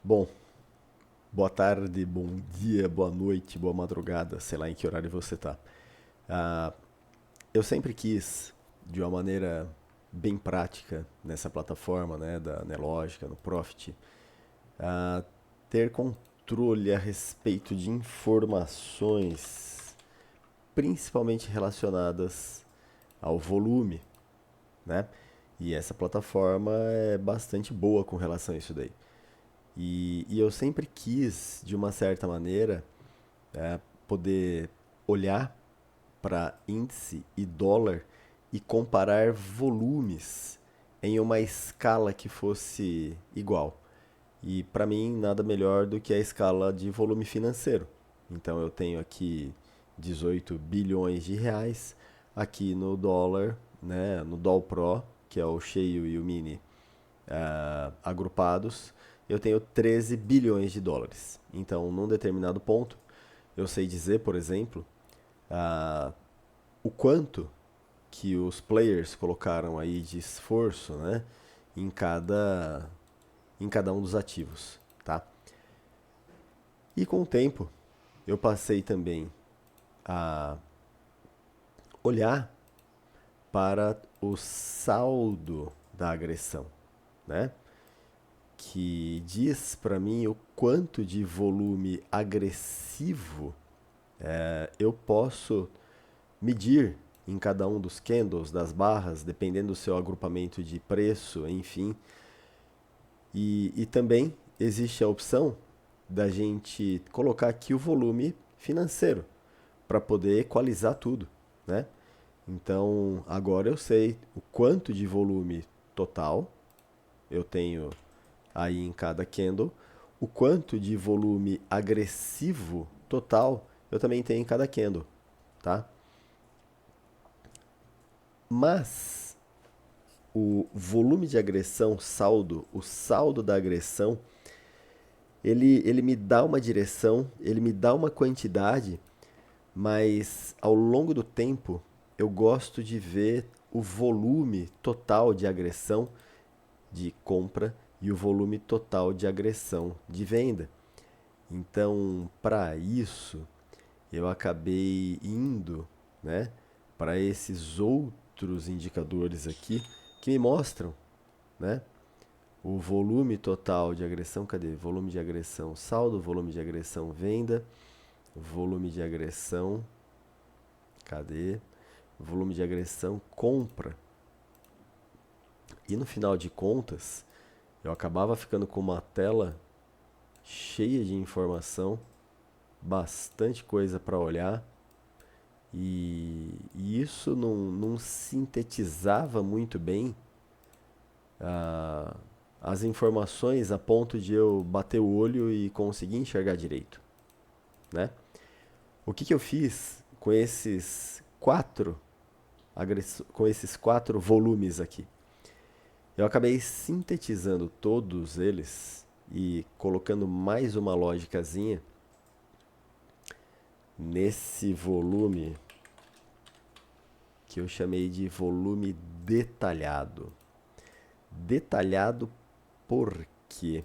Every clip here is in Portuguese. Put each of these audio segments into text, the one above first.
Bom, boa tarde, bom dia, boa noite, boa madrugada, sei lá em que horário você tá. Ah, eu sempre quis, de uma maneira bem prática nessa plataforma, né, da Nelogica, no Profit, ah, ter controle a respeito de informações, principalmente relacionadas ao volume, né? E essa plataforma é bastante boa com relação a isso daí. E eu sempre quis, de uma certa maneira, poder olhar para índice e dólar e comparar volumes em uma escala que fosse igual. E para mim, nada melhor do que a escala de volume financeiro. Então eu tenho aqui 18 bilhões de reais, aqui no dólar, né, no Doll Pro, que é o cheio e o mini agrupados, eu tenho 13 bilhões de dólares. Então, num determinado ponto, eu sei dizer, por exemplo, ah, o quanto que os players colocaram aí de esforço, né, em cada um dos ativos, tá? E com o tempo, eu passei também a olhar para o saldo da agressão, né? Que diz para mim o quanto de volume agressivo eu posso medir em cada um dos candles, das barras, dependendo do seu agrupamento de preço, enfim. E também existe a opção da gente colocar aqui o volume financeiro para poder equalizar tudo, né? Então, agora eu sei o quanto de volume total eu tenho aí em cada candle, o quanto de volume agressivo total eu também tenho em cada candle, tá? Mas o volume de agressão, saldo, o saldo da agressão, ele me dá uma direção, ele me dá uma quantidade, mas ao longo do tempo eu gosto de ver o volume total de agressão de compra e o volume total de agressão de venda. Então, para isso, eu acabei indo, né, para esses outros indicadores aqui que me mostram, né, o volume total de agressão, cadê? Volume de agressão saldo, volume de agressão venda, volume de agressão, cadê? Volume de agressão compra. E no final de contas, eu acabava ficando com uma tela cheia de informação, bastante coisa para olhar, e isso não sintetizava muito bem ah, as informações a ponto de eu bater o olho e conseguir enxergar direito, né? O que eu fiz com esses quatro volumes aqui? Eu acabei sintetizando todos eles e colocando mais uma lógicazinha nesse volume que eu chamei de volume detalhado. Detalhado por quê?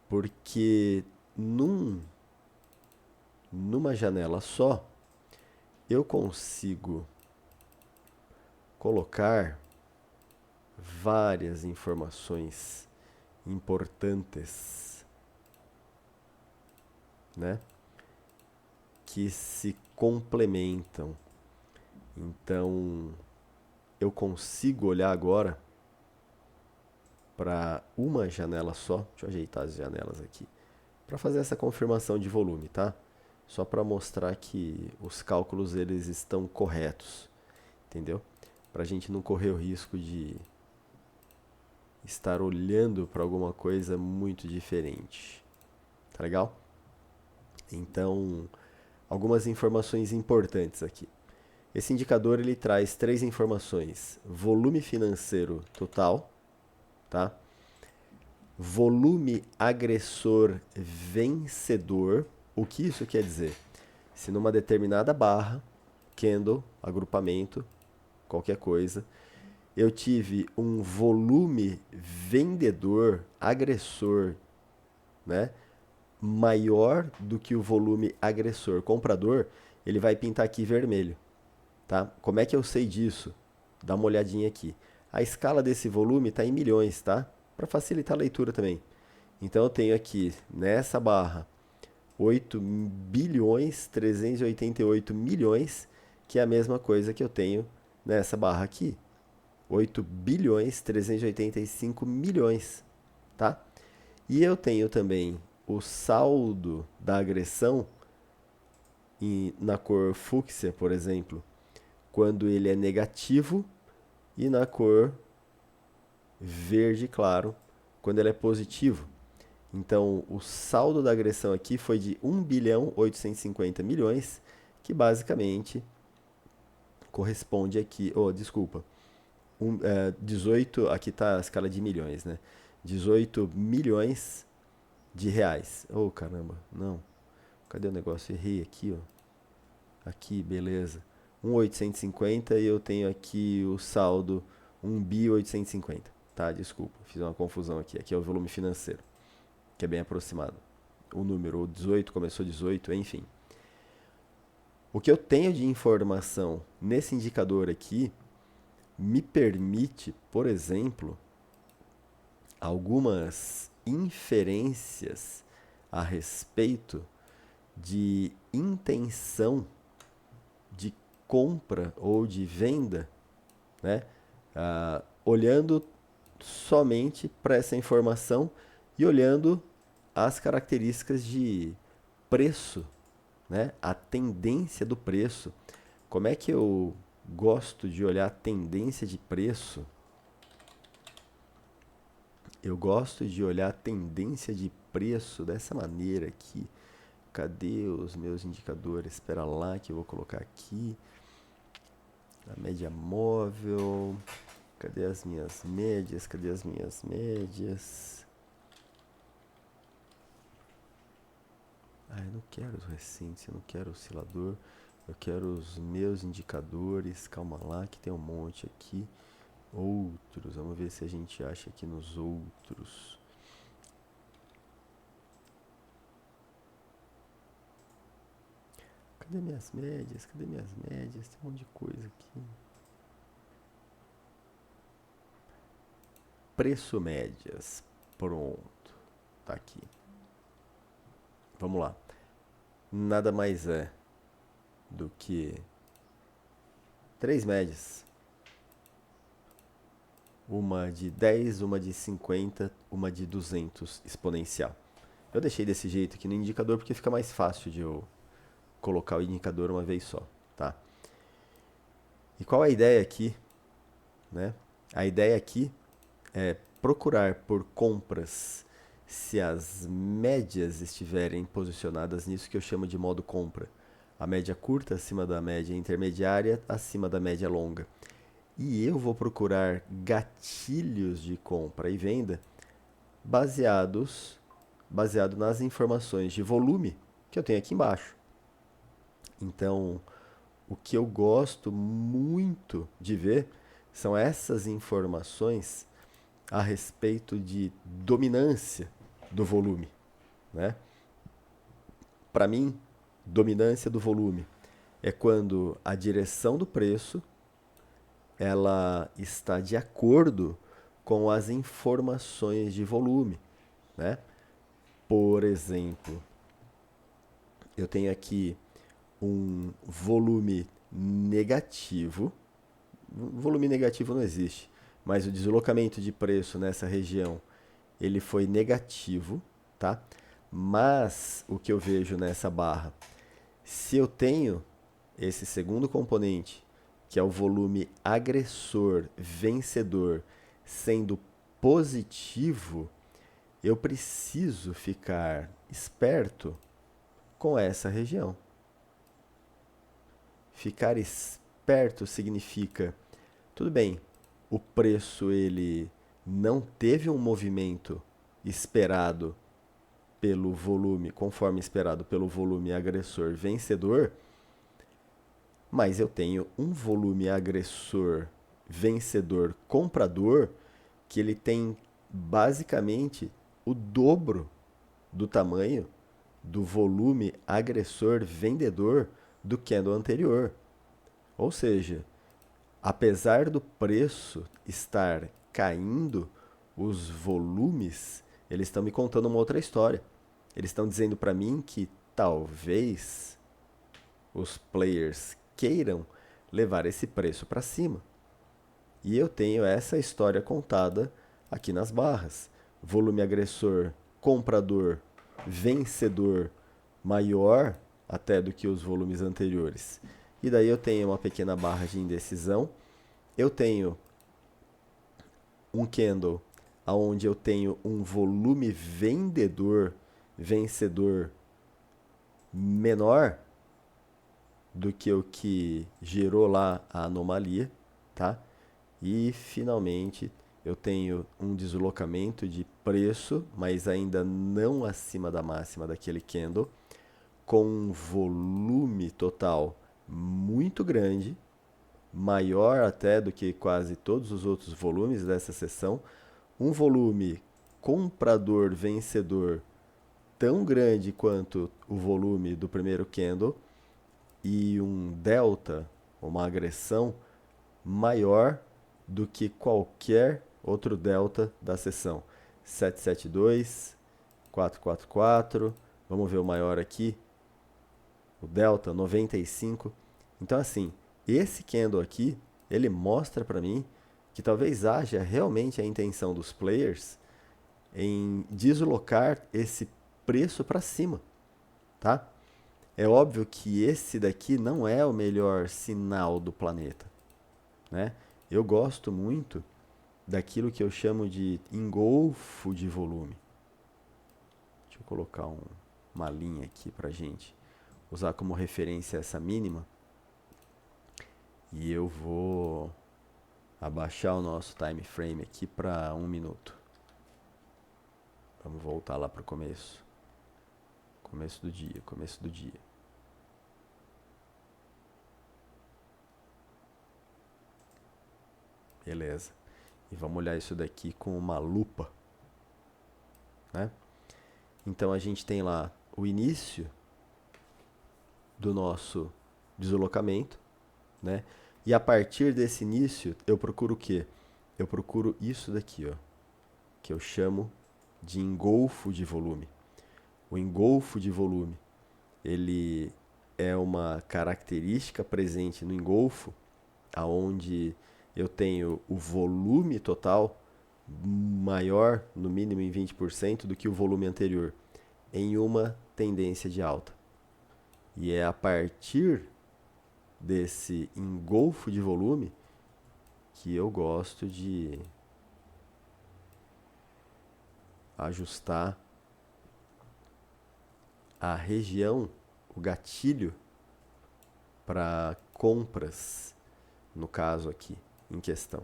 Porque num, numa janela só eu consigo colocar várias informações importantes, né? Que se complementam. Então, eu consigo olhar agora para uma janela só. Deixa eu ajeitar as janelas aqui. Para fazer essa confirmação de volume, tá? Só para mostrar que os cálculos eles estão corretos, entendeu? Para a gente não correr o risco de estar olhando para alguma coisa muito diferente. Tá legal? Então, algumas informações importantes aqui. Esse indicador ele traz três informações: volume financeiro total, tá? Volume agressor vencedor. O que isso quer dizer? Se numa determinada barra, candle, agrupamento, qualquer coisa, eu tive um volume vendedor agressor né, maior do que o volume agressor comprador, ele vai pintar aqui vermelho, tá? Como é que eu sei disso? Dá uma olhadinha aqui. A escala desse volume está em milhões, tá? Para facilitar a leitura também. Então eu tenho aqui nessa barra 8 bilhões 388 milhões, que é a mesma coisa que eu tenho nessa barra aqui. 8 bilhões 385 milhões, tá? E eu tenho também o saldo da agressão na cor fúcsia, por exemplo, quando ele é negativo, e na cor verde claro, quando ele é positivo. Então, o saldo da agressão aqui foi de 1 bilhão 850 milhões, que basicamente corresponde aqui, desculpa, 18, aqui está a escala de milhões, né? 18 milhões de reais. Oh, caramba, não. Cadê o negócio? Errei aqui, ó. Aqui, beleza. 1.850 e eu tenho aqui o saldo 1 bi 850. Tá, desculpa, fiz uma confusão aqui. Aqui é o volume financeiro, que é bem aproximado. O número 18 começou 18, enfim. O que eu tenho de informação nesse indicador aqui me permite, por exemplo, algumas inferências a respeito de intenção de compra ou de venda, né? Olhando somente para essa informação e olhando as características de preço, né? A tendência do preço. Como é que eu gosto de olhar a tendência de preço? Eu gosto de olhar a tendência de preço dessa maneira aqui. Cadê os meus indicadores? Espera lá que eu vou colocar aqui. A média móvel. Cadê as minhas médias? Cadê as minhas médias? Eu não quero os recentes, eu não quero o oscilador. Eu quero os meus indicadores. Calma lá que tem um monte aqui. Outros, vamos ver se a gente acha aqui nos outros. Cadê minhas médias? Cadê minhas médias? Tem um monte de coisa aqui. Preço médias. Pronto. Tá aqui. Vamos lá. Nada mais é do que 3 médias. Uma de 10, uma de 50, uma de 200 exponencial. Eu deixei desse jeito aqui no indicador porque fica mais fácil de eu colocar o indicador uma vez só, tá? E qual é a ideia aqui, né? A ideia aqui é procurar por compras se as médias estiverem posicionadas nisso que eu chamo de modo compra. A média curta acima da média intermediária, acima da média longa. E eu vou procurar gatilhos de compra e venda baseado nas informações de volume que eu tenho aqui embaixo. Então, o que eu gosto muito de ver são essas informações a respeito de dominância do volume, né? Para mim, dominância do volume é quando a direção do preço ela está de acordo com as informações de volume, né? Por exemplo, eu tenho aqui um volume negativo. Volume negativo não existe, mas o deslocamento de preço nessa região ele foi negativo, tá? Mas o que eu vejo nessa barra, se eu tenho esse segundo componente, que é o volume agressor vencedor, sendo positivo, eu preciso ficar esperto com essa região. Ficar esperto significa, tudo bem, o preço ele não teve um movimento esperado pelo volume, conforme esperado pelo volume agressor vencedor, mas eu tenho um volume agressor vencedor comprador que ele tem basicamente o dobro do tamanho do volume agressor vendedor do candle anterior. Ou seja, apesar do preço estar caindo, os volumes, eles estão me contando uma outra história. Eles estão dizendo para mim que talvez os players queiram levar esse preço para cima. E eu tenho essa história contada aqui nas barras. Volume agressor, comprador, vencedor maior até do que os volumes anteriores. E daí eu tenho uma pequena barra de indecisão. Eu tenho um candle onde eu tenho um volume vendedor, vencedor menor do que o que gerou lá a anomalia, tá? E finalmente eu tenho um deslocamento de preço, mas ainda não acima da máxima daquele candle, com um volume total muito grande, maior até do que quase todos os outros volumes dessa sessão, um volume comprador vencedor tão grande quanto o volume do primeiro candle e um delta, uma agressão maior do que qualquer outro delta da sessão. 772, 444, vamos ver o maior aqui, o delta 95. Então assim, esse candle aqui, ele mostra para mim que talvez haja realmente a intenção dos players em deslocar esse preço para cima, tá? É óbvio que esse daqui não é o melhor sinal do planeta, né? Eu gosto muito daquilo que eu chamo de engolfo de volume. Deixa eu colocar uma linha aqui para gente usar como referência essa mínima. E eu vou abaixar o nosso time frame aqui para 1 minuto. Vamos voltar lá para o começo. Começo do dia, começo do dia. Beleza. E vamos olhar isso daqui com uma lupa, né? Então a gente tem lá o início do nosso deslocamento, né? E a partir desse início, eu procuro o quê? Eu procuro isso daqui, ó, que eu chamo de engolfo de volume. O engolfo de volume, ele é uma característica presente no engolfo, aonde eu tenho o volume total maior, no mínimo em 20%, do que o volume anterior, em uma tendência de alta. E é a partir desse engolfo de volume que eu gosto de ajustar a região, o gatilho para compras, no caso aqui em questão,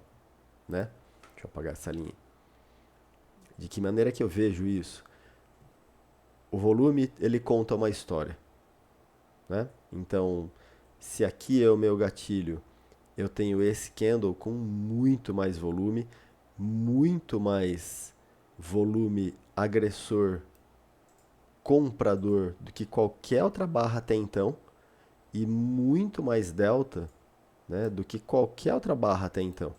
né? Deixa eu apagar essa linha. De que maneira que eu vejo isso? O volume, ele conta uma história, né? Então, se aqui é o meu gatilho, eu tenho esse candle com muito mais volume agressor, comprador do que qualquer outra barra até então, e muito mais delta, né, do que qualquer outra barra até então.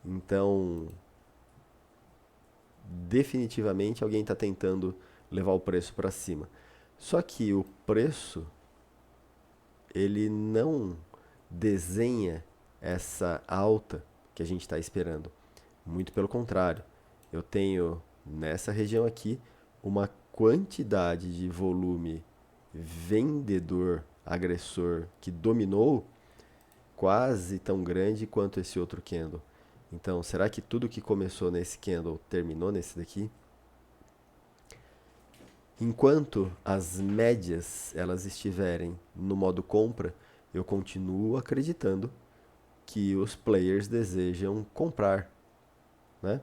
Então, definitivamente alguém está tentando levar o preço para cima. Só que o preço, ele não desenha essa alta que a gente está esperando. Muito pelo contrário. Eu tenho nessa região aqui uma quantidade de volume vendedor, agressor, que dominou quase tão grande quanto esse outro candle. Então, será que tudo que começou nesse candle terminou nesse daqui? Enquanto as médias elas estiverem no modo compra, eu continuo acreditando que os players desejam comprar, né?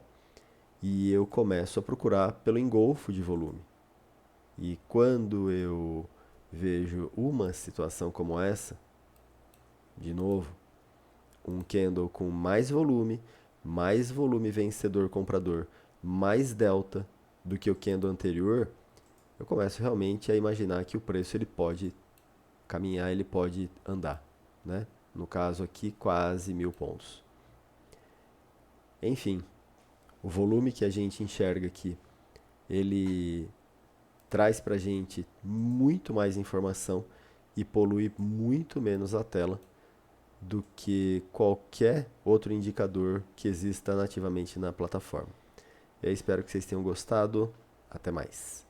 E eu começo a procurar pelo engolfo de volume. E quando eu vejo uma situação como essa, de novo, um candle com mais volume vencedor comprador, mais delta do que o candle anterior, eu começo realmente a imaginar que o preço ele pode caminhar, ele pode andar, né? No caso aqui, quase 1.000 pontos. Enfim, o volume que a gente enxerga aqui, ele traz para a gente muito mais informação e polui muito menos a tela do que qualquer outro indicador que exista nativamente na plataforma. Eu espero que vocês tenham gostado. Até mais.